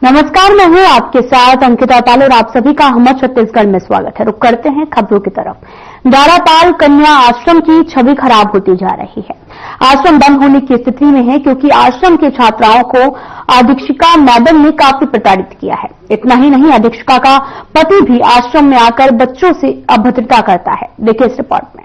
नमस्कार, मैं हूं आपके साथ अंकिता पाल और आप सभी का हमर छत्तीसगढ़ में स्वागत है। रुक करते हैं खबरों की तरफ। दारापाल कन्या आश्रम की छवि खराब होती जा रही है। आश्रम बंद होने की स्थिति में है क्योंकि आश्रम की छात्राओं को अधीक्षिका मैडम ने काफी प्रताड़ित किया है। इतना ही नहीं, अधीक्षिका का पति भी आश्रम में आकर बच्चों से अभद्रता करता है। देखिए इस रिपोर्ट में।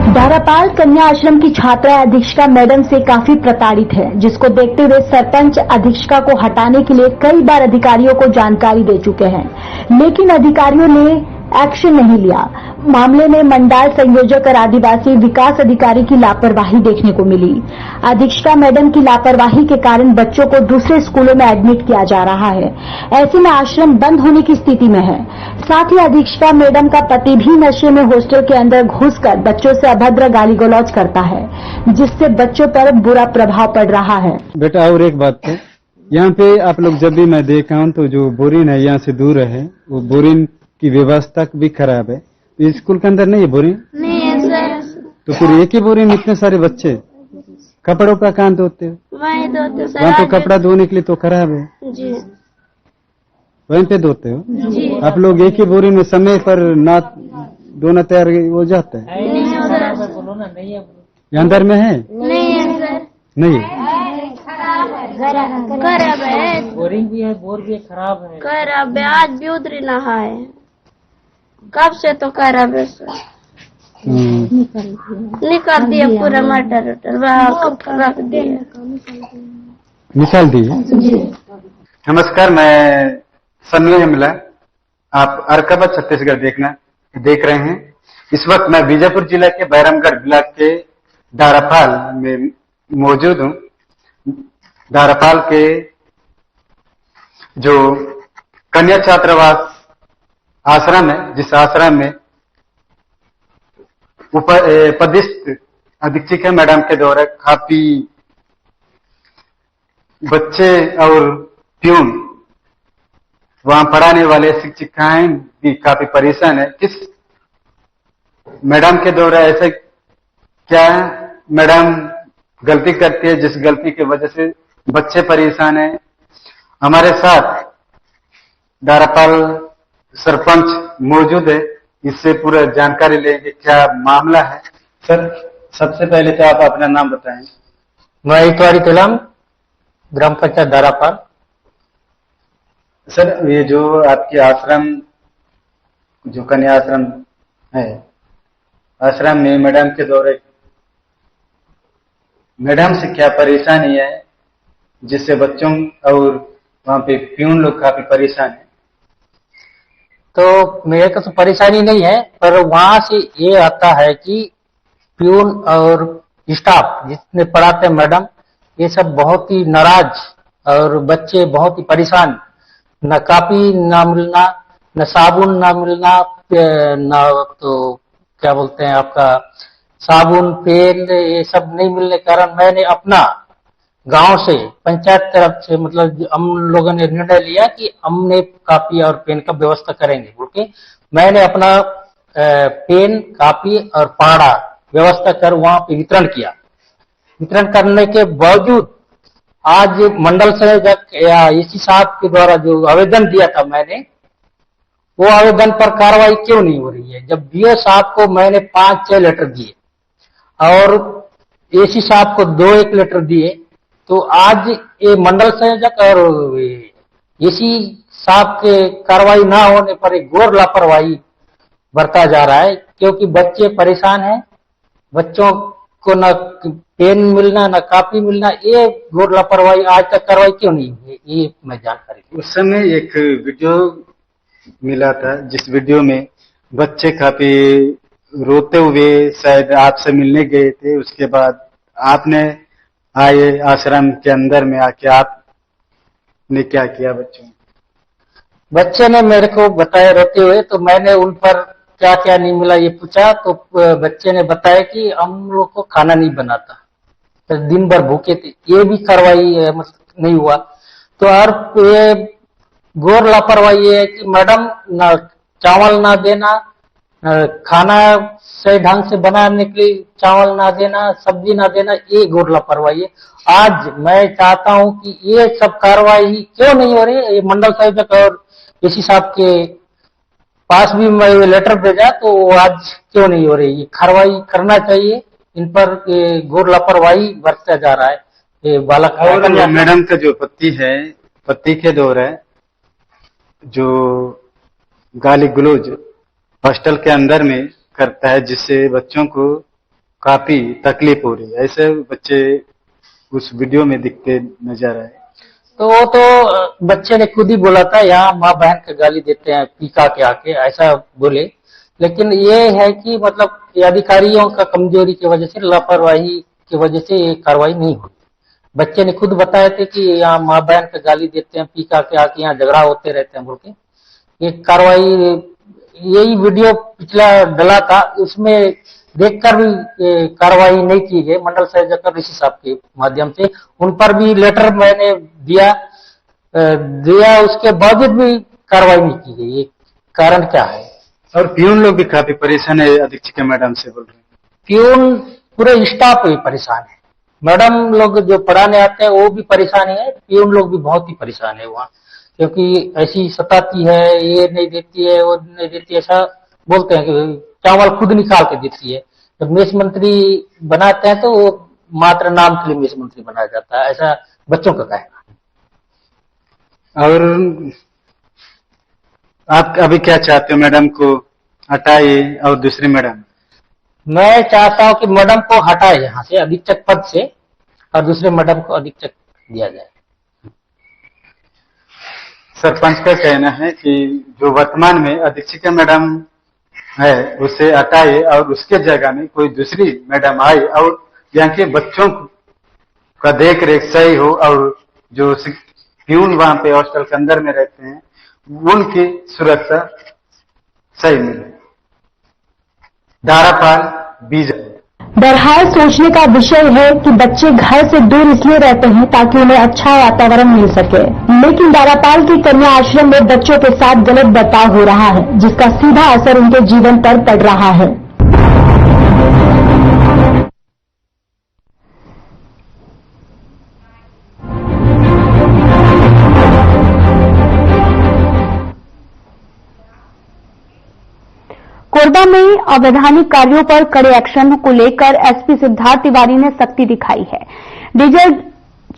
दारापाल कन्या आश्रम की छात्रा अधीक्षिका मैडम से काफी प्रताड़ित है, जिसको देखते हुए सरपंच अधीक्षिका को हटाने के लिए कई बार अधिकारियों को जानकारी दे चुके हैं, लेकिन अधिकारियों ने एक्शन नहीं लिया। मामले में मंडल संयोजक और आदिवासी विकास अधिकारी की लापरवाही देखने को मिली। अधीक्षिका मैडम की लापरवाही के कारण बच्चों को दूसरे स्कूलों में एडमिट किया जा रहा है। ऐसे में आश्रम बंद होने की स्थिति में है। साथ ही अधीक्षिका मैडम का पति भी नशे में हॉस्टल के अंदर घुसकर बच्चों से अभद्र गाली गलौज करता है, जिससे बच्चों पर बुरा प्रभाव पड़ रहा है। बेटा और एक बात है, यहाँ पे आप लोग जब भी मैं देखा हूँ तो जो बोरिन है यहाँ से दूर है, वो बोरिन की व्यवस्था भी खराब है। स्कूल के अंदर नहीं है बोरिन? नहीं है सर। तो फिर एक ही बोरिन में इतने सारे बच्चे, कपड़ों का कहाँ धोते हो? वहीं धोते सर। वहाँ तो कपड़ा धोने के लिए तो खराब है जी। वहीं पे धोते हो जी। आप लोग। एक ही बोरिन में समय पर ना धोना तैयार हो जाता है। नहीं है सर। ये अंदर में है? नहीं है सर। नहीं है। खराब है। बोरिंग भी है, बोर भी है, खराब है। खराब है, आज भी उतरी नहा है। कब से तो खराब है सर। निकाल दिया पूरा मटर रख दिया। निकाल दिए। नमस्कार, मैं सन्नी मिला। आप अर्काबा छत्तीसगढ़ देख रहे हैं। इस वक्त मैं बीजापुर जिला के बैरामगढ़ ब्लॉक के दारापाल में मौजूद हूँ। दारापाल के जो कन्या छात्रावास आश्रम है, जिस आश्रम में पदस्थ अधीक्षिका मैडम के द्वारा काफी बच्चे और प्यून, वहां पढ़ाने वाले शिक्षिकाएं भी काफी परेशान है। किस मैडम के द्वारा ऐसे क्या मैडम गलती करती है, जिस गलती की वजह से बच्चे परेशान है। हमारे साथ दारापाल सरपंच मौजूद है, इससे पूरा जानकारी लेंगे क्या मामला है। सर, सबसे पहले तो आप अपना नाम बताएं। मैं इतवारी तिलम, ग्राम पंचायत दारापाल। सर, ये जो आपके आश्रम, जो कन्या आश्रम है, आश्रम में मैडम के द्वारा मैडम से क्या परेशानी है, जिससे बच्चों और वहां पे प्यून लोग काफी परेशान है? तो मेरे को तो परेशानी नहीं है, पर वहां से ये आता है कि प्यून और स्टाफ जितने पढ़ाते हैं मैडम, ये सब बहुत ही नाराज और बच्चे बहुत ही परेशान। न कापी ना मिलना, न साबुन ना मिलना, न तो क्या बोलते हैं आपका साबुन, पेन, ये सब नहीं मिलने के कारण मैंने अपना गांव से, पंचायत तरफ से, मतलब हम लोगों ने निर्णय लिया कि हमने कापी और पेन का व्यवस्था करेंगे बोल के मैंने अपना पेन, कापी और पहाड़ा व्यवस्था कर वहां पे वितरण किया। वितरण करने के बावजूद आज मंडल संयोजक या इसी साहब के द्वारा जो आवेदन दिया था मैंने, वो आवेदन पर कार्रवाई क्यों नहीं हो रही है? जब बीओ साहब को मैंने 5-6 लेटर दिए और एसी साहब को 2-1 लेटर दिए, तो आज ये मंडल संयोजक और एसी साहब के कार्रवाई ना होने पर एक घोर लापरवाही बरता जा रहा है, क्योंकि बच्चे परेशान हैं। बच्चों को न पेन मिलना, न कापी मिलना, ये घोर लापरवाही आज तक कार्रवाई क्यों नहीं हुई, ये मैं जानकारी। उस समय एक वीडियो मिला था, जिस वीडियो में बच्चे काफी रोते हुए शायद आपसे मिलने गए थे। उसके बाद आपने आए आश्रम के अंदर में आके आपने क्या किया? बच्चे ने मेरे को बताया रोते हुए, तो मैंने उन पर क्या क्या नहीं मिला ये पूछा, तो बच्चे ने बताया कि हम लोग को खाना नहीं बनाता, तो दिन भर भूखे थे। ये भी कार्रवाई नहीं हुआ। तो और ये घोर लापरवाही है कि मैडम न चावल ना देना, खाना सही ढंग से बनाने के लिए चावल ना देना, सब्जी ना देना, ये घोर लापरवाही है। आज मैं चाहता हूं कि ये सब कार्रवाई क्यों नहीं हो रही है, ये मंडल संयोजक और एसी साहब के पास भी मैं लेटर भेजा तो आज क्यों नहीं हो रही, ये कार्रवाई करना चाहिए। इन पर घोर लापरवाही बरता जा रहा है। ये बालक और मैडम का जो पति के दौर है, जो गाली गलौज हॉस्टल के अंदर में करता है, जिससे बच्चों को काफी तकलीफ हो रही है। ऐसे बच्चे उस वीडियो में दिखते नजर आए। तो वो तो बच्चे ने खुद ही बोला था, यहाँ माँ बहन का गाली देते हैं पीका के आके, ऐसा बोले। लेकिन ये है कि मतलब अधिकारियों का कमजोरी की वजह से, लापरवाही की वजह से ये कार्रवाई नहीं होती। बच्चे ने खुद बताए थे कि यहाँ माँ बहन का गाली देते हैं पीका के आके, यहाँ झगड़ा होते रहते हैं बोल के। ये कार्रवाई, यही वीडियो पिछला डला था, उसमें देखकर भी कार्रवाई नहीं की गई। मंडल संयोजक और ऋषि साहब के माध्यम से उन पर भी लेटर मैंने दिया, उसके बावजूद भी कार्रवाई नहीं की गई। ये कारण क्या है? और प्यून लोग भी काफी परेशान है, अधीक्षिका मैडम से बोल रहे हैं। प्यून पूरे स्टाफ भी परेशान है। मैडम लोग जो पढ़ाने आते हैं वो भी परेशान है, प्यून लोग भी बहुत ही परेशान है वहाँ, क्योंकि ऐसी सताती है, ये नहीं देती है, वो नहीं देती, ऐसा बोलते हैं कि चावल खुद निकाल के देती है। जब मेस मंत्री बनाते हैं तो वो मात्र नाम के लिए मेस मंत्री बनाया जाता है, ऐसा बच्चों का कहना है। और आप अभी क्या चाहते हो, मैडम को हटाइए और दूसरी मैडम? मैं चाहता हूं कि मैडम को हटाए यहाँ से अधीक्षक पद से, और दूसरे मैडम को अधीक्षक दिया जाए। सरपंच का कहना है कि जो वर्तमान में अधीक्षिका मैडम है उसे हटाए और उसके जगह में कोई दूसरी मैडम आए और यहाँ के बच्चों का देख रेख सही हो, और जो प्यून वहां पे हॉस्टल के अंदर में रहते हैं उनकी सुरक्षा सही मिले। दारापाल बीजा। बहरहाल सोचने का विषय है कि बच्चे घर से दूर इसलिए रहते हैं ताकि उन्हें अच्छा वातावरण मिल सके, लेकिन दारापाल की कन्या आश्रम में बच्चों के साथ गलत बर्ताव हो रहा है, जिसका सीधा असर उनके जीवन पर पड़ रहा है। कोरबा में अवैधानिक कार्यों पर कड़े एक्शन को लेकर एसपी सिद्धार्थ तिवारी ने सख्ती दिखाई है। डीजल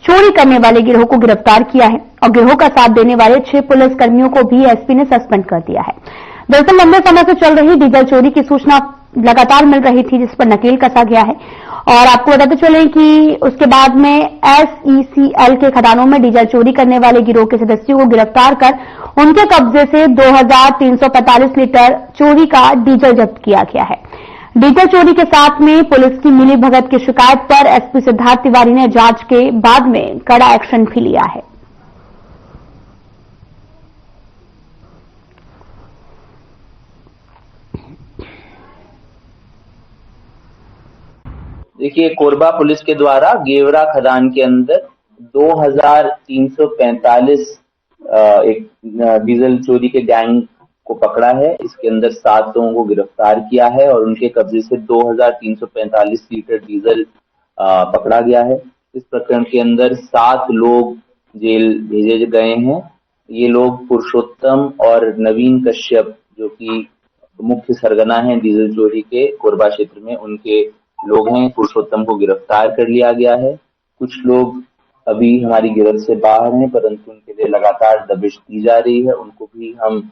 चोरी करने वाले गिरोह को गिरफ्तार किया है और गिरोह का साथ देने वाले 6 पुलिसकर्मियों को भी एसपी ने सस्पेंड कर दिया है। दरअसल लंबे समय से चल रही डीजल चोरी की सूचना लगातार मिल रही थी, जिस पर नकेल कसा गया है। और आपको बताते चलें कि उसके बाद में एसईसीएल के खदानों में डीजल चोरी करने वाले गिरोह के सदस्यों को गिरफ्तार कर उनके कब्जे से 2345 लीटर चोरी का डीजल जब्त किया गया है। डीजल चोरी के साथ में पुलिस की मिलीभगत की शिकायत पर एसपी सिद्धार्थ तिवारी ने जांच के बाद में कड़ा एक्शन भी लिया है। देखिए, कोरबा पुलिस के द्वारा गेवरा खदान के अंदर 2345 एक डीजल चोरी के गैंग को पकड़ा है। इसके अंदर 7 लोगों को गिरफ्तार किया है और उनके कब्जे से 2345 लीटर डीजल पकड़ा गया है। इस प्रकरण के अंदर 7 लोग जेल भेजे गए हैं। ये लोग पुरुषोत्तम और नवीन कश्यप, जो कि मुख्य सरगना हैं डीजल चोरी के कोरबा क्षेत्र में, उनके लोग हैं। पुरुषोत्तम को गिरफ्तार कर लिया गया है। कुछ लोग अभी हमारी गिरफ्त से बाहर हैं, परंतु उनके लिए लगातार दबिश दी जा रही है। उनको भी हम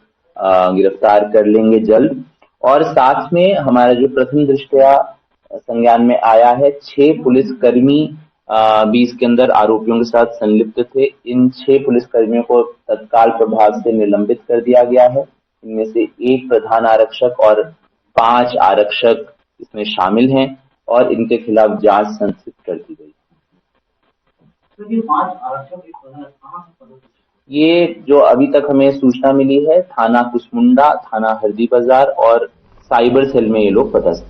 गिरफ्तार कर लेंगे जल्द। और साथ में हमारा जो प्रथम दृष्टया संज्ञान में आया है, 6 पुलिसकर्मी भी इसके अंदर आरोपियों के साथ संलिप्त थे। इन 6 पुलिसकर्मियों को तत्काल प्रभाव से निलंबित कर दिया गया है। इनमें से 1 प्रधान आरक्षक और 5 आरक्षक इसमें शामिल हैं और इनके खिलाफ जांच संस्थित कर दी गई। ये जो अभी तक हमें सूचना मिली है, थाना कुसमुंडा, थाना हरदी बाजार और साइबर सेल में ये लोग पदस्थ।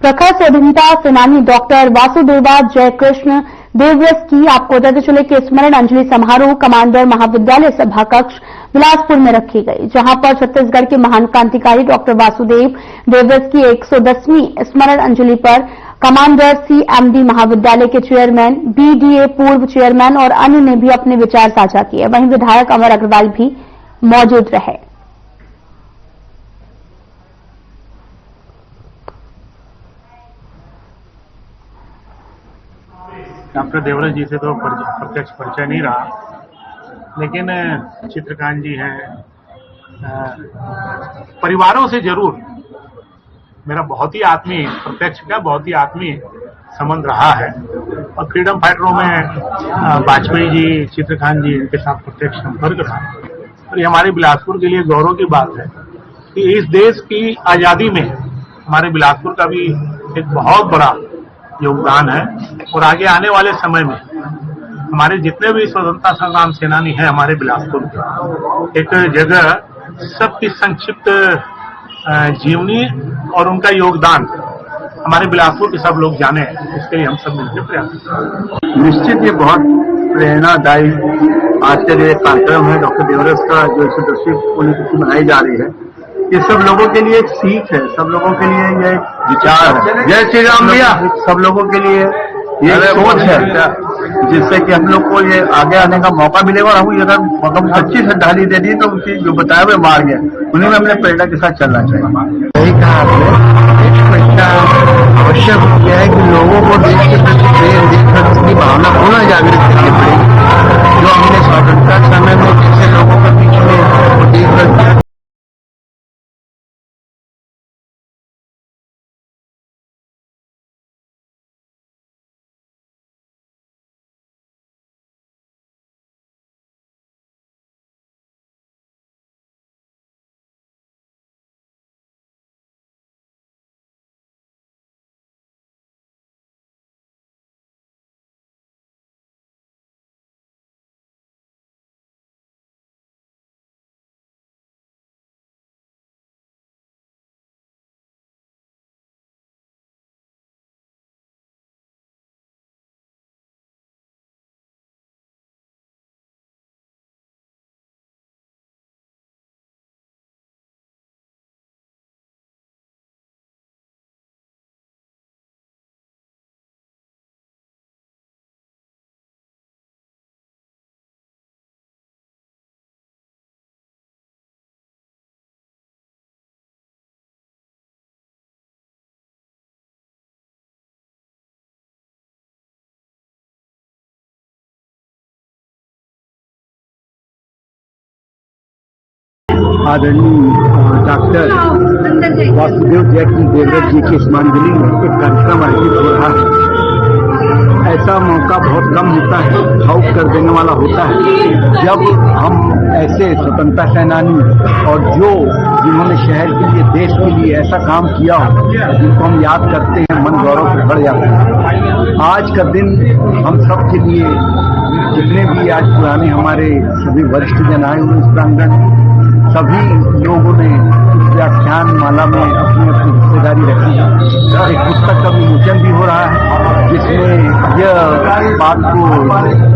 प्रखर स्वतंत्रता सेनानी डॉक्टर वासुदेवा जयकृष्ण देवव्रत की आपको बताते चले कि स्मरण अंजलि समारोह कमांडर महाविद्यालय सभा कक्ष बिलासपुर में रखी गई, जहां पर छत्तीसगढ़ के महान क्रांतिकारी डॉक्टर वासुदेव देवव्रत की 110वीं स्मरण अंजलि पर कमांडर CMD महाविद्यालय के चेयरमैन, BDA पूर्व चेयरमैन और अन्य ने भी अपने विचार साझा किए। वहीं विधायक अमर अग्रवाल भी मौजूद रहे। डॉक्टर देवव्रत जी से तो प्रत्यक्ष परिचय नहीं रहा, लेकिन चित्रकांत जी हैं, परिवारों से जरूर मेरा बहुत ही आत्मीय, प्रत्यक्ष का बहुत ही आत्मीय संबंध रहा है। और फ्रीडम फाइटरों में वाजपेयी जी, चित्रकांत जी, इनके साथ प्रत्यक्ष संपर्क रहा। और ये हमारे बिलासपुर के लिए गौरव की बात है कि इस देश की आजादी में हमारे बिलासपुर का भी एक बहुत बड़ा योगदान है। और आगे आने वाले समय में हमारे जितने भी स्वतंत्रता संग्राम सेनानी हैं हमारे बिलासपुर के, एक जगह सबकी संक्षिप्त जीवनी और उनका योगदान हमारे बिलासपुर के सब लोग जाने, इसके लिए हम सब मिलकर प्रयास करें। निश्चित ये बहुत प्रेरणादायी आज का जो एक कार्यक्रम है डॉक्टर देवव्रत का, जो 110वीं पुण्यतिथि मनाई जा रही है, ये सब लोगों के लिए एक सीख है, सब लोगों के लिए ये एक विचार है। जय श्री राम भैया। सब लोगों के लिए ये सोच है जिससे कि हम लोग को ये आगे आने का मौका मिलेगा। और हम अगर मौका सच्ची श्रद्धांजलि दे दी तो उनकी जो बताया हुए मार्ग है उन्हीं में अपने प्रेरणा के साथ चलना चाहिए। सही कहा आपने, आवश्यक यह है कि लोगों को देश के प्रति प्रेम, देशभक्ति की भावना पुनः जागृत करनी पड़ेगी। जो हमने स्वतंत्रता समय में जैसे लोगों के बीच में देशभक्ति आदरणीय डॉक्टर वासुदेव देवव्रत जी की स्मरणांजलि में एक कार्यक्रम आयोजित हो रहा है। ऐसा मौका बहुत कम होता है, भावुक कर देने वाला होता है, जब हम ऐसे स्वतंत्रता सेनानी और जिन्होंने शहर के लिए, देश के लिए ऐसा काम किया हो, जिनको हम याद करते हैं, मन गौरव से भर जाता है। आज का दिन हम सब के लिए, जितने भी आज पुराने हमारे सभी वरिष्ठ जन आए हुए इस प्रांगण, सभी लोगों ने इस व्याख्यान माला में अपनी अपनी हिस्सेदारी रखी है। एक पुस्तक का विमोचन भी हो रहा है जिसमें यह बात को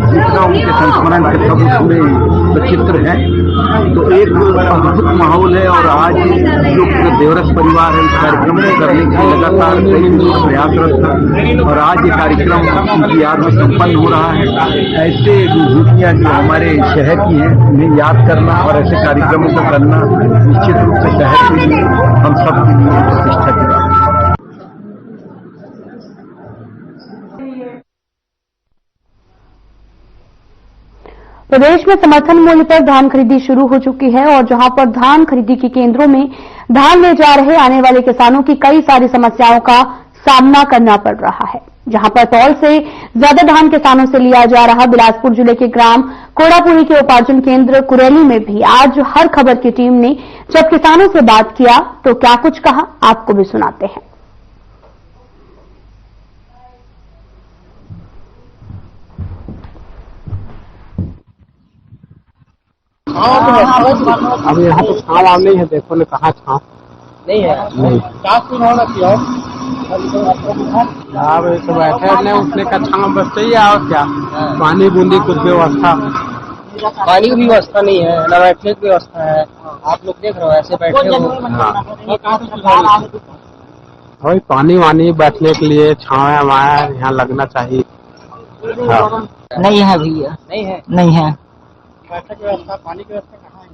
जितना उनके संस्मरण के सब उसमें चित्र है। तो एक अद्भुत माहौल है। और आज जो देवव्रत परिवार है इस कार्यक्रम को करने के लिए लगातार प्रयासरत है और आज ये कार्यक्रम उनकी याद में संपन्न हो रहा है। ऐसे विभूतियाँ जो हमारे शहर की हैं उन्हें याद करना और ऐसे कार्यक्रमों को करना निश्चित रूप से शहर के लिए, हम सब के लिए प्रतिष्ठा की बात है। प्रदेश में समर्थन मूल्य पर धान खरीदी शुरू हो चुकी है और जहां पर धान खरीदी के केंद्रों में धान ले जा रहे आने वाले किसानों की कई सारी समस्याओं का सामना करना पड़ रहा है। जहां पर तौल से ज्यादा धान किसानों से लिया जा रहा बिलासपुर जिले के ग्राम कोड़ापुरी के उपार्जन केंद्र कुरेली में भी आज हर खबर की टीम ने जब किसानों से बात किया तो क्या कुछ कहा, आपको भी सुनाते हैं। अब यहाँ तो छाव नहीं है, देखो ने कहा छाव नहीं है। नहीं। अब तो बैठे उठने का छांव बस चाहिए और क्या, पानी बूंदी कुछ व्यवस्था, पानी की भी व्यवस्था नहीं है, न बैठने की व्यवस्था है। आप लोग देख रहे हो ऐसे बैठे हो। वही पानी वानी बैठने के लिए छाया वाया यहाँ लगना चाहिए। हाँ। नहीं है भैया, नहीं है। बैठने की व्यवस्था, पानी की व्यवस्था कहाँ है?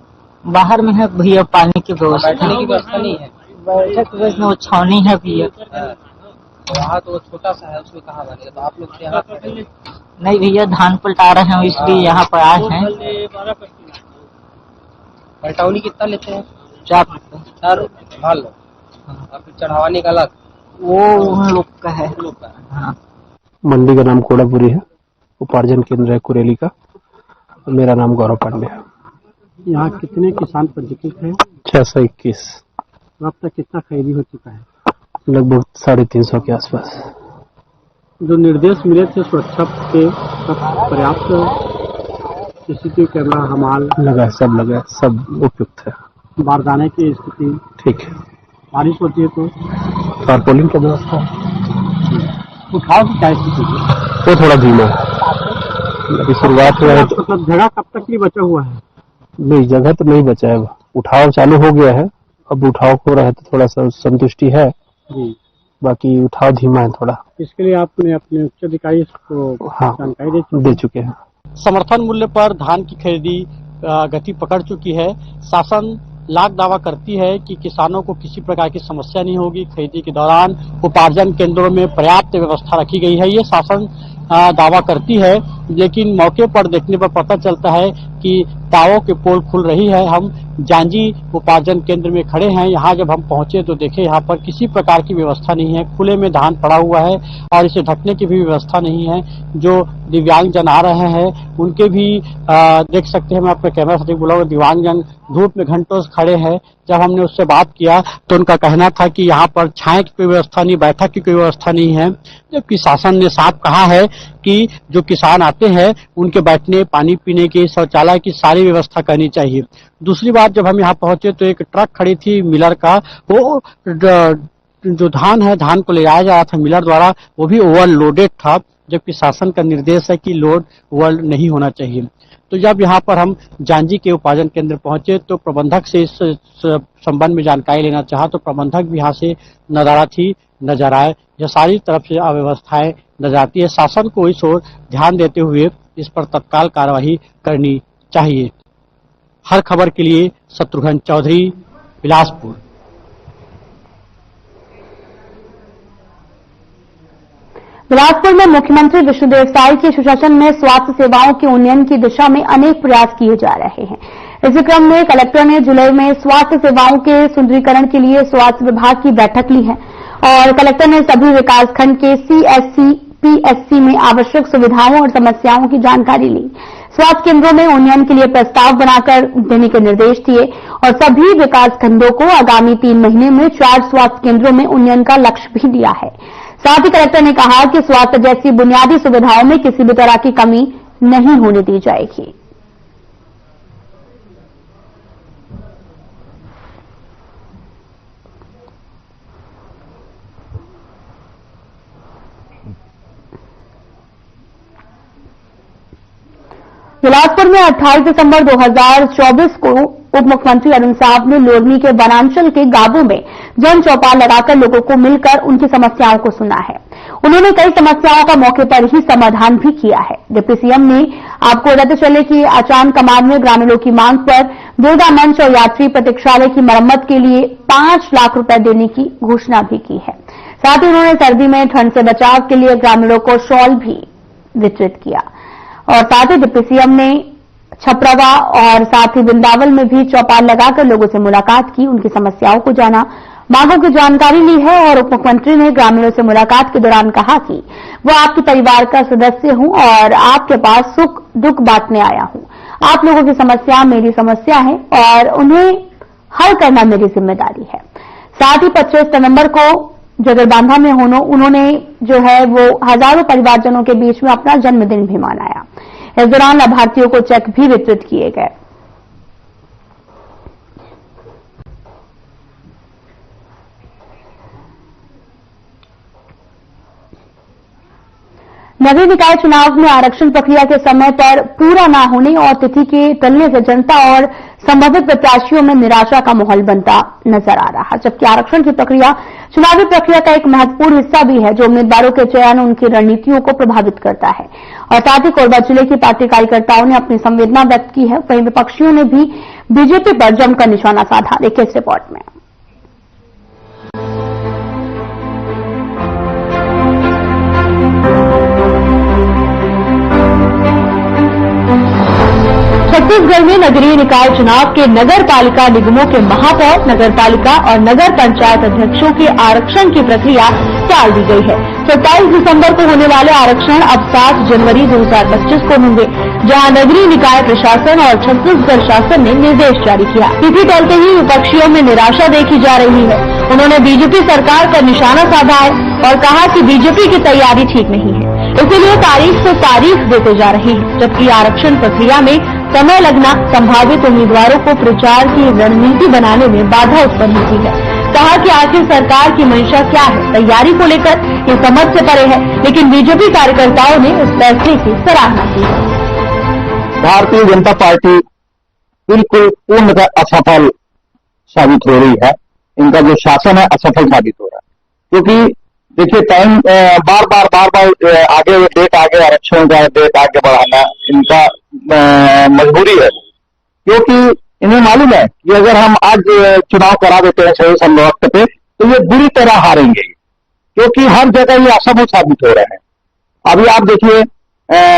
बाहर में है भैया पानी की व्यवस्था। बैठने की व्यवस्था नहीं है। बैठक में वो छावनी है भैया। वहाँ तो छोटा सा है, उसमें कहाँ बनेगा? तो आप लोग यहाँ नहीं भैया, धान पलटा रहे हैं इसलिए यहाँ पर आए हैं। पलटावनी कितना लेते हैं? 4 रुपये। 4 ढाल लो, और फिर चढ़ावाने का अलग, वो उन लोग का है। हाँ। मंडी का नाम कोड़ापुरी है, उपार्जन केंद्र है कुरेली का। मेरा नाम गौरव पांडे है। यहाँ कितने किसान पंजीकृत हैं? 621। अब तक कितना खरीदी हो चुका है? लगभग 350 के आसपास। जो निर्देश मिले थे सुरक्षा के, पर्याप्त सीसीटीवी कैमरा हमाल लगा है, सब उपयुक्त है। बारदाने की स्थिति ठीक है। बारिश होती है तो टारपोलिन की व्यवस्था, उठाव की क्या स्थिति है? वो थोड़ा धीमा है, अभी शुरुआत हुआ है। मतलब जगह कब तक के लिए बचा हुआ है? नहीं, जगह तो नहीं बचा है, उठाव चालू हो गया है। अब उठाव हो रहा है तो थोड़ा सा संतुष्टि है जी, बाकी उठाव धीमा है थोड़ा। इसके लिए आपने अपने उच्च अधिकारी को जानकारी दे चुके हैं। समर्थन मूल्य पर धान की खरीदी गति पकड़ चुकी है। शासन लाख दावा करती है कि किसानों को किसी प्रकार की समस्या नहीं होगी। खरीदी के दौरान उपार्जन केंद्रों में पर्याप्त व्यवस्था रखी गई है, ये शासन दावा करती है, लेकिन मौके पर देखने पर पता चलता है कि दावों की पोल खुल रही है। हम जांजी उपार्जन केंद्र में खड़े हैं। यहाँ जब हम पहुंचे तो देखे यहाँ पर किसी प्रकार की व्यवस्था नहीं है, खुले में धान पड़ा हुआ है और इसे ढकने की भी व्यवस्था नहीं है। जो दिव्यांग जन आ रहे हैं उनके भी देख सकते हैं, मैं अपने कैमरा से बुलाऊंगा, दिव्यांग जन धूप में घंटों से खड़े हैं। जब हमने उससे बात किया तो उनका कहना था कि यहाँ पर छाया की कोई व्यवस्था नहीं, बैठक की कोई व्यवस्था नहीं है, जबकि शासन ने साफ कहा है कि जो किसान आते हैं उनके बैठने, पानी पीने की, शौचालय की सारी व्यवस्था करनी चाहिए। दूसरी बात, जब हम यहाँ पहुंचे तो एक ट्रक खड़ी थी मिलर का, वो जो धान है, धान को ले जाया जा रहा था मिलर द्वारा, वो भी ओवरलोडेड था, जबकि शासन का निर्देश है कि लोड ओवर नहीं होना चाहिए। तो जब यहाँ पर हम जांजी के उपार्जन केंद्र पहुंचे तो प्रबंधक से इस संबंध में जानकारी लेना चाहा तो प्रबंधक भी यहाँ से नजर आए। यह सारी तरफ से अव्यवस्थाएं नजर आती है। शासन को इस ओर ध्यान देते हुए इस पर तत्काल कार्यवाही करनी चाहिए। हर खबर के लिए शत्रुघ्न चौधरी, बिलासपुर। बिलासपुर में मुख्यमंत्री विष्णुदेव साय के सुशासन में स्वास्थ्य सेवाओं के उन्नयन की दिशा में अनेक प्रयास किए जा रहे हैं। इसी क्रम में कलेक्टर ने जुलाई में स्वास्थ्य सेवाओं के सुदृढ़ीकरण के लिए स्वास्थ्य विभाग की बैठक ली है और कलेक्टर ने सभी विकासखंड के सीएससी, पीएससी में आवश्यक सुविधाओं और समस्याओं की जानकारी ली। स्वास्थ्य केंद्रों में उन्नयन के लिए प्रस्ताव बनाकर देने के निर्देश दिए और सभी विकासखंडों को आगामी 3 महीने में 4 स्वास्थ्य केंद्रों में उन्नयन का लक्ष्य भी दिया है। साथ ही कलेक्टर ने कहा कि स्वास्थ्य जैसी बुनियादी सुविधाओं में किसी भी तरह की कमी नहीं होने दी जाएगी। बिलासपुर में 28 दिसंबर 2024 को उप मुख्यमंत्री अरुण साहब ने लोरमी के वनांचल के गांवों में जन चौपाल लगाकर लोगों को मिलकर उनकी समस्याओं को सुना है। उन्होंने कई समस्याओं का मौके पर ही समाधान भी किया है। डिप्टी सीएम ने आपको बताते चले कि आचान कमान में ग्रामीणों की मांग पर दुर्गा मंच और यात्री प्रतीक्षालय की मरम्मत के लिए 5 लाख रुपए देने की घोषणा भी की है। साथ ही उन्होंने सर्दी में ठंड से बचाव के लिए ग्रामीणों को शॉल भी वितरित किया और साथ ही डिप्टी सीएम ने छपरावा और साथ ही वृंदावन में भी चौपाल लगाकर लोगों से मुलाकात की, उनकी समस्याओं को जाना, मांगों की जानकारी ली है और उप मुख्यमंत्री ने ग्रामीणों से मुलाकात के दौरान कहा कि वो आपके परिवार का सदस्य हूं और आपके पास सुख दुख बांटने आया हूं। आप लोगों की समस्या मेरी समस्या है और उन्हें हल करना मेरी जिम्मेदारी है। साथ ही 25 नवंबर को जगरबांधा में उन्होंने जो है वो हजारों परिवारजनों के बीच में अपना जन्मदिन भी मनाया। इस दौरान लाभार्थियों को चेक भी वितरित किए गए। नगरीय निकाय चुनाव में आरक्षण प्रक्रिया के समय पर पूरा न होने और तिथि के टलने से जनता और संभावित प्रत्याशियों में निराशा का माहौल बनता नजर आ रहा, जबकि आरक्षण की प्रक्रिया चुनावी प्रक्रिया का एक महत्वपूर्ण हिस्सा भी है जो उम्मीदवारों के चयन उनकी रणनीतियों को प्रभावित करता है। और साथ ही कोरबा जिले की पार्टी कार्यकर्ताओं ने अपनी संवेदना व्यक्त की है। वहीं विपक्षियों ने भी बीजेपी पर जमकर निशाना साधा। देखिए इस रिपोर्ट में। छत्तीसगढ़ में नगरीय निकाय चुनाव के नगर पालिका निगमों के महापौर, नगर पालिका और नगर पंचायत अध्यक्षों के आरक्षण की प्रक्रिया टाल दी गई है। 27 दिसंबर को होने वाले आरक्षण अब 7 जनवरी 2025 को होंगे, जहां नगरीय निकाय प्रशासन और छत्तीसगढ़ शासन ने निर्देश जारी किया। तिथि टलते ही विपक्षियों में निराशा देखी जा रही है। उन्होंने बीजेपी सरकार पर निशाना साधा है और कहा कि बीजेपी की तैयारी ठीक नहीं है, इसीलिए तारीख से तारीख देते जा रहे हैं, जबकि आरक्षण प्रक्रिया में समय लगना संभावित उम्मीदवारों को प्रचार की रणनीति बनाने में बाधा उत्पन्न होती है। कहा कि आखिर सरकार की मंशा क्या है, तैयारी को लेकर ये समझ से परे है, लेकिन बीजेपी कार्यकर्ताओं ने इस फैसले की सराहना की है। भारतीय जनता पार्टी बिल्कुल पूर्णतः असफल साबित हो रही है। इनका जो शासन है असफल साबित हो रहा है, क्योंकि देखिए टाइम बार बार आगे डेट आगे आरक्षण का डेट आगे बढ़ाना इनका मजबूरी है, क्योंकि इन्हें मालूम है कि अगर हम आज चुनाव करा देते हैं सही समय वक्त पे तो ये बुरी तरह हारेंगे, क्योंकि हर जगह ये असफल साबित हो रहे हैं। अभी आप देखिए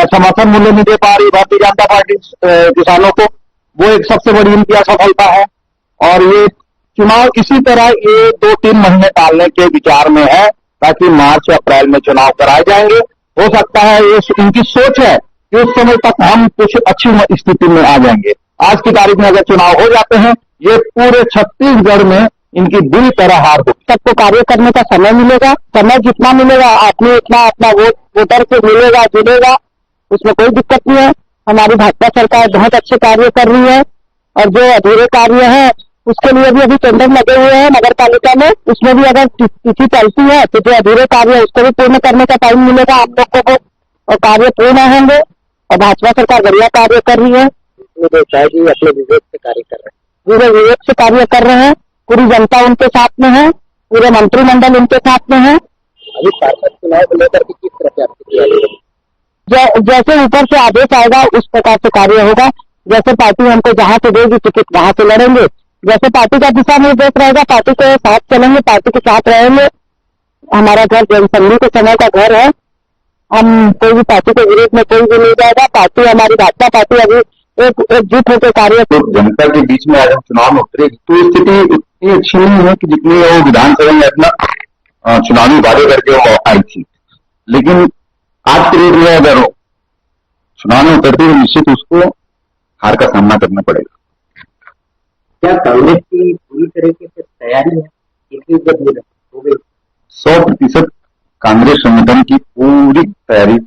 समर्थन मूल्य नहीं दे पा रही भारतीय जनता पार्टी किसानों को, वो एक सबसे बड़ी इनकी असफलता है। और ये चुनाव इसी तरह ये 2-3 महीने टालने के विचार में है ताकि मार्च अप्रैल में चुनाव कराए जाएंगे। हो सकता है ये इनकी सोच है कि उस समय तक हम कुछ अच्छी स्थिति में आ जाएंगे। आज की तारीख में अगर चुनाव हो जाते हैं ये पूरे छत्तीसगढ़ में इनकी बुरी तरह हार हो। सबको कार्य करने का समय मिलेगा, समय जितना मिलेगा आपने उतना अपना वोटर से मिलेगा जुड़ेगा, उसमें कोई दिक्कत नहीं है। हमारी भाजपा सरकार बहुत अच्छे कार्य कर रही है और जो अधूरे कार्य है उसके लिए भी अभी टेंडर लगे हुए हैं नगर पालिका में, उसमें भी अगर तिथि चलती है तो जो अधूरे कार्य है उसको भी पूर्ण करने का टाइम मिलेगा आप लोगों को और कार्य पूर्ण होंगे। और भाजपा सरकार बढ़िया कार्य कर रही है, जी अपने विवेक से कार्य कर रहे हैं, पूरे विवेक से कार्य कर रहे हैं। पूरी जनता उनके साथ में है, पूरे मंत्रिमंडल उनके साथ में है। अभी पार्षद चुनाव को लेकर के किस तरह से जैसे ऊपर से आदेश आएगा उस प्रकार से कार्य होगा। जैसे पार्टी हमको जहां से देगी टिकट वहां से लड़ेंगे, जैसे पार्टी का दिशा निर्देश रहेगा पार्टी के साथ चलेंगे, पार्टी के साथ रहेंगे। हमारा घर जनसंघी के समय का घर है, हम कोई भी पार्टी के विरोध में कोई भी नहीं जाएगा। पार्टी हमारी भाजपा पार्टी अभी एकजुट होकर कार्य जनता के बीच में अगर चुनाव में उतरेगी तो स्थिति इतनी अच्छी नहीं है कि जितनी वो विधानसभा में अपना चुनावी वादे करके वो आई थी। लेकिन आज के डेट में अगर चुनाव में उतरती है निश्चित उसको हार का सामना करना पड़ेगा। क्या कांग्रेस की पूरी तरीके से तैयारी है? 100% कांग्रेस संगठन की पूरी तैयारी।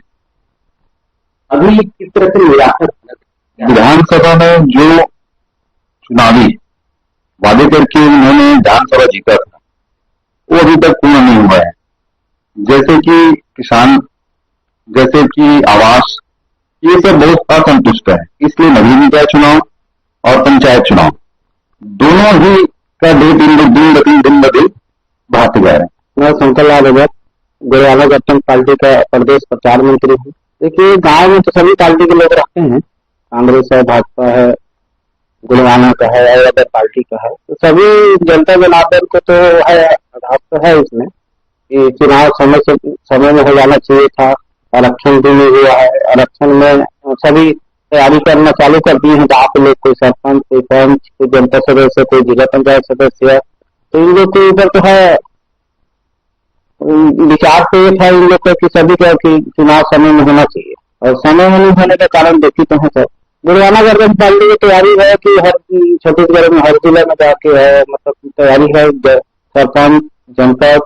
अभी किस तरह से निराशा विधानसभा में जो चुनावी वादे करके उन्होंने विधानसभा जीता था वो अभी तक पूर्ण नहीं हुआ है। जैसे कि किसान, जैसे कि आवास, ये सब बहुत असंतुष्ट है। इसलिए नगरीय निकाय चुनाव और पंचायत चुनाव दोनों ही का दिन ब दिन बढ़ाते जा रहे हैं। मैं शंकर लाल अगर गोरेवाला गठबंधन पार्टी का प्रदेश प्रचार मंत्री हूँ। देखिए गांव में तो सभी पार्टी के लोग रहते हैं, कांग्रेस है, भाजपा है, गोरेवाला का है और अदर पार्टी का है, तो सभी जनता जनार्दन को तो है आधार तो है इसमें कि चुनाव समय में हो जाना चाहिए था। आरक्षण भी नहीं हुआ है, आरक्षण में सभी तैयारी करना चालू कर दिए हैं। गाँव के लोग, कोई सरपंच, कोई पंच, कोई जनता सदस्य, कोई जिला पंचायत सदस्य, तो इन लोग के ऊपर तो है विचार तो ये था इन लोग का कि सभी का कि चुनाव समय में होना चाहिए और समय में नहीं होने के कारण देखी तो है सर गोरेवाला गठबंधन पार्टी की तैयारी है कि हर छत्तीसगढ़ में हर जिले में जाके है, मतलब तैयारी है। सरपंच, जनपद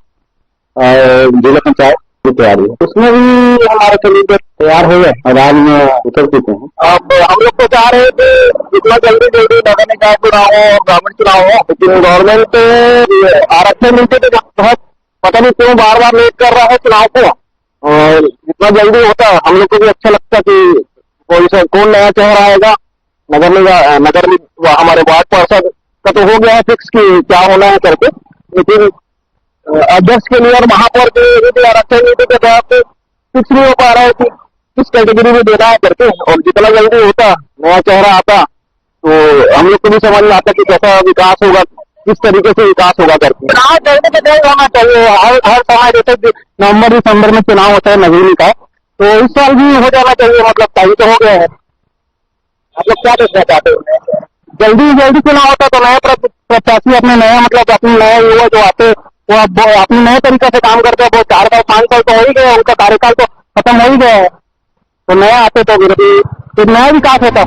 और जिला पंचायत की तैयारी है, उसमें भी हमारे कैंडिडेट तैयार हो गए और आज में उतर चुके हैं। अब हम लोग तो चाह रहे थे जितना जल्दी नगर निकाय चुनाव हो और ग्रामीण चुनाव हो, लेकिन गवर्नमेंट आरक्षण मिलते थे बहुत पता नहीं क्यों बार लेट कर रहा है चुनाव को। और जितना जल्दी होता हम लोग को भी अच्छा लगता कि कोई सा कौन नया चेहरा आएगा। नगर हमारे वार्ड पार्षद का तो हो गया है फिक्स कि क्या होना है करके, लेकिन अध्यक्ष के लिए और महापौर के लिए भी आरक्षण नीति के तहत फिक्स नहीं हो पा रहा है कि किस कैटेगरी में देना है करके। और जितना जल्दी होता नया चेहरा आता तो हम लोग को भी समझ में आता कि कैसा विकास होगा, किस तरीके से विकास होगा करके। चुनाव जल्दी से जल्द होना चाहिए। हर समय जैसे नवंबर दिसंबर में चुनाव होता है नवीन का, तो इस साल भी हो जाना चाहिए। मतलब टाइम तो हो गया है। आप लोग क्या देखना चाहते हो? जल्दी चुनाव होता तो नए प्रत्याशी अपने नया मतलब अपने नए युवा जो आते वो अपने नए तरीके से काम करते हैं। वो 4 साल 5 साल तो हो ही गए, उनका कार्यकाल तो खत्म हो ही गया है, तो नया आते तो फिर नया विकास होता।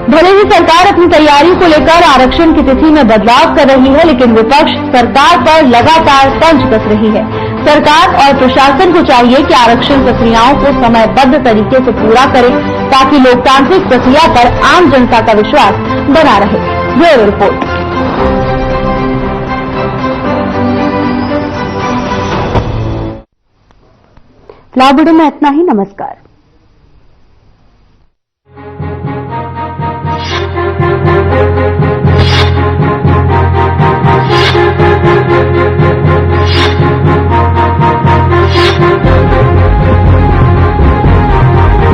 भले ही सरकार अपनी तैयारी को लेकर आरक्षण की तिथि में बदलाव कर रही है, लेकिन विपक्ष सरकार पर लगातार तंज कस रही है। सरकार और प्रशासन को चाहिए कि आरक्षण प्रक्रियाओं को समयबद्ध तरीके से पूरा करे, ताकि लोकतांत्रिक प्रक्रिया पर आम जनता का विश्वास बना रहे। Bureau report. फिलहाल वीडियो में इतना ही। नमस्कार।